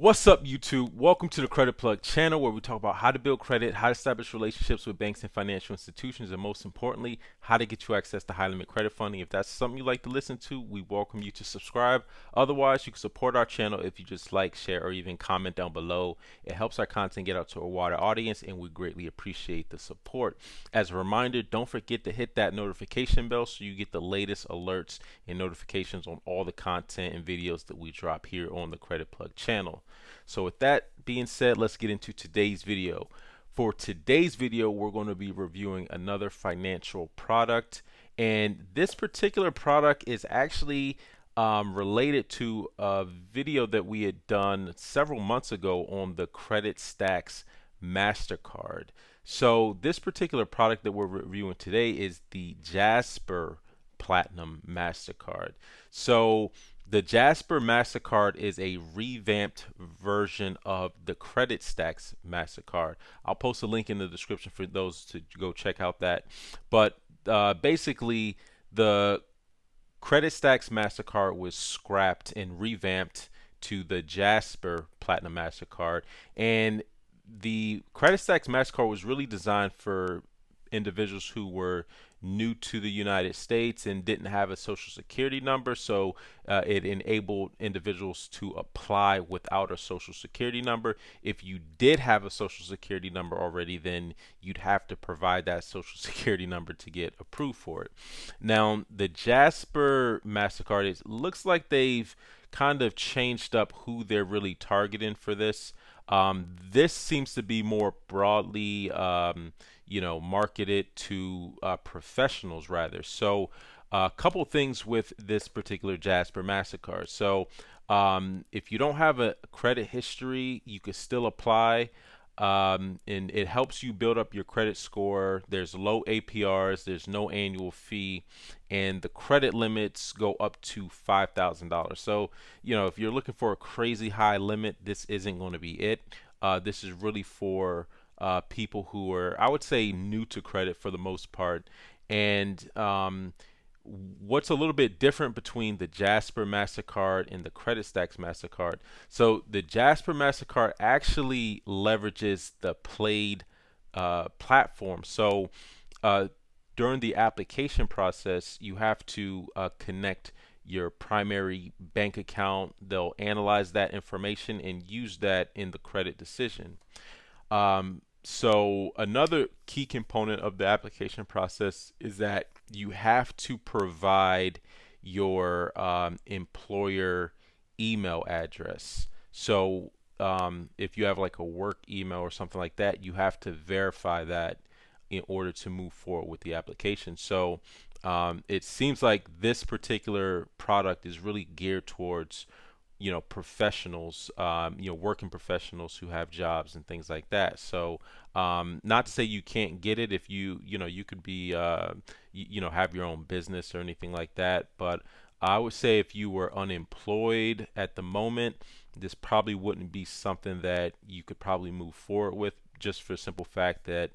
What's up, YouTube? Welcome to the Credit Plug channel where we talk about how to build credit, how to establish relationships with banks and financial institutions, and most importantly, how to get you access to high limit credit funding. If that's something you like to listen to, we welcome you to subscribe. Otherwise, you can support our channel if you just like, share, or even comment down below. It helps our content get out to a wider audience, and we greatly appreciate the support. As a reminder, don't forget to hit that notification bell so you get the latest alerts and notifications on all the content and videos that we drop here on the Credit Plug channel. So with that being said, let's get into today's video. For today's video, we're going to be reviewing another financial product, and this particular product is actually related to a video that we had done several months ago on the Credit Stacks MasterCard. So this particular product that we're reviewing today is the Jasper Platinum MasterCard. So the Jasper MasterCard is a revamped version of the Credit Stacks MasterCard. I'll post a link in the description for those to go check out that. But basically, the Credit Stacks MasterCard was scrapped and revamped to the Jasper Platinum MasterCard. And the Credit Stacks MasterCard was really designed for individuals who were new to the United States and didn't have a social security number, so it enabled individuals to apply without a social security number. If you did have a social security number already, then you'd have to provide that social security number to get approved for it. Now, the Jasper MasterCard, it looks like they've kind of changed up who they're really targeting for this. This seems to be more broadly marketed to professionals rather. So a couple things with this particular Jasper MasterCard. So if you don't have a credit history, you could still apply. And it helps you build up your credit score. There's low APRs, there's no annual fee, and the credit limits go up to $5,000. So, if you're looking for a crazy high limit, this isn't going to be it. This is really for people who are, I would say, new to credit for the most part. And what's a little bit different between the Jasper MasterCard and the Credit Stacks MasterCard. So the Jasper MasterCard actually leverages the Plaid platform. So during the application process, you have to connect your primary bank account. They'll analyze that information and use that in the credit decision. So another key component of the application process is that you have to provide your employer email address. So if you have like a work email or something like that, you have to verify that in order to move forward with the application. So it seems like this particular product is really geared towards professionals, working professionals who have jobs and things like that. So not to say you can't get it if you could be have your own business or anything like that, but I would say if you were unemployed at the moment, this probably wouldn't be something that you could probably move forward with, just for the simple fact that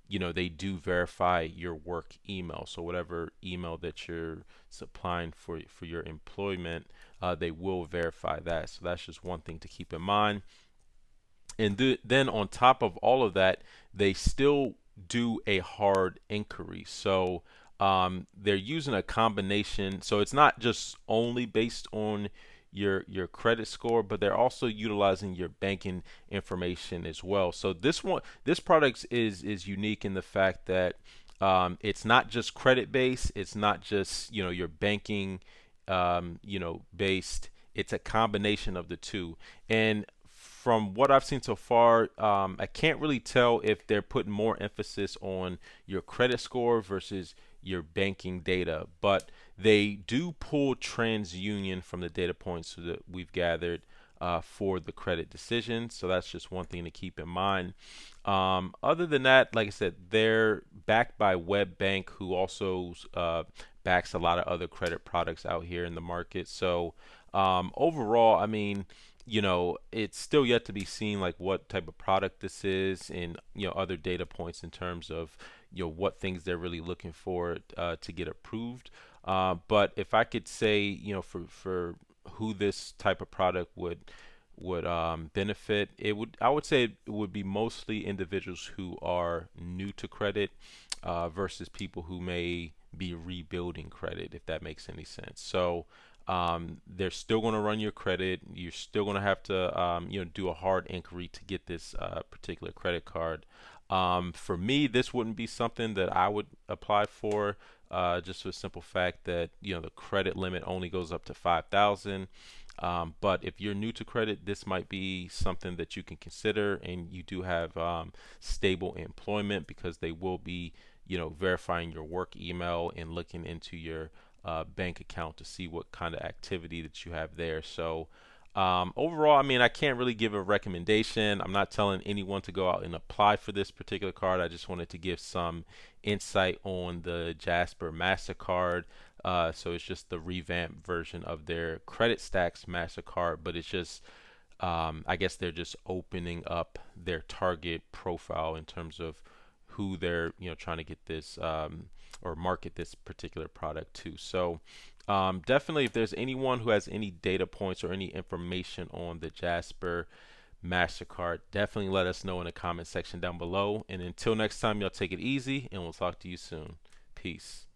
they do verify your work email. So whatever email that you're supplying for your employment, they will verify that. So that's just one thing to keep in mind. And then on top of all of that, they still do a hard inquiry. So they're using a combination. So it's not just only based on your credit score, but they're also utilizing your banking information as well. So this product is unique in the fact that it's not just credit based. It's not just your banking based. It's a combination of the two. And from what I've seen so far, I can't really tell if they're putting more emphasis on your credit score versus your banking data, but they do pull TransUnion from the data points that we've gathered for the credit decision. So that's just one thing to keep in mind. Other than that, like I said, they're backed by WebBank, who also backs a lot of other credit products out here in the market. So overall, I mean, it's still yet to be seen like what type of product this is, and other data points in terms of what things they're really looking for to get approved. But if I could say, for who this type of product would would benefit. I would say it would be mostly individuals who are new to credit versus people who may be rebuilding credit, if that makes any sense. So they're still going to run your credit. You're still going to have to do a hard inquiry to get this particular credit card. For me, this wouldn't be something that I would apply for, just for the simple fact that the credit limit only goes up to 5,000. But if you're new to credit, this might be something that you can consider, and you do have stable employment, because they will be, verifying your work email and looking into your bank account to see what kind of activity that you have there. So overall, I mean, I can't really give a recommendation. I'm not telling anyone to go out and apply for this particular card. I just wanted to give some insight on the Jasper MasterCard. So it's just the revamped version of their Credit Stacks MasterCard, but it's just, I guess they're just opening up their target profile in terms of who they're, trying to get this or market this particular product to. So definitely, if there's anyone who has any data points or any information on the Jasper MasterCard, definitely let us know in the comment section down below. And until next time, y'all take it easy, and we'll talk to you soon. Peace.